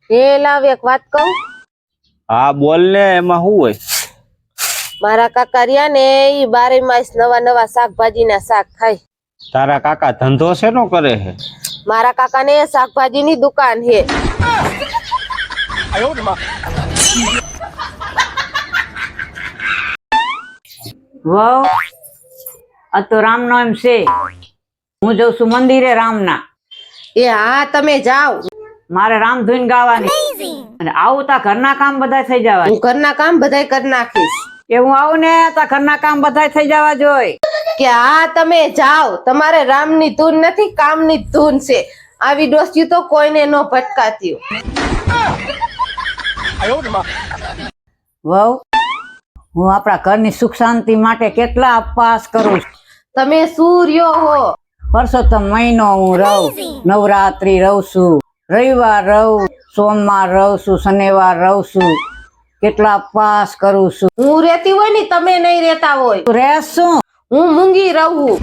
એ લાવ એક વાત કહું. હા બોલ ને, એમાં શું હોય? મારા કાકા રહ્યા ને ઈ 12 માસ નવા નવા શાકભાજીના શાક ખાય. તારા કાકા ધંધો શેનો કરે છે? મારા કાકા ને શાકભાજીની દુકાન છે. વાવ, આ તો રામનો એમ છે. હું જઉં છું મંદિરે રામના. એ હા તમે જાઓ. મારે રામ ધૂન ગાવાની અને આવું તા ઘરના કામ બધા થઈ જવા. હું ઘરના કામ બધાય કરી નાખીશ. કે હું આવું ને તા ઘરના કામ બધા થઈ જવા જોઈએ. કે હા તમે જાઓ. તમારે રામની ધૂન નથી, કામની જ ધૂન છે. આવી ડોસ્યું તો કોઈને ન ભટકાતી. વાવ, હું આપણા ઘરની સુખ શાંતિ માટે કેટલા ઉપવાસ કરું છું. તમે સૂર્યો હો. પરસોત્તમ મહિનો હું રહું, નવરાત્રી રહું છું, રવિવાર રહું, સોમવાર રહું છું, શનિવાર રહું છું. કેટલા ઉપવાસ કરું છું. હું રહેતી હોય ને તમે નહીં રહેતા હોય. રહેશું. હું મૂંગી રહું.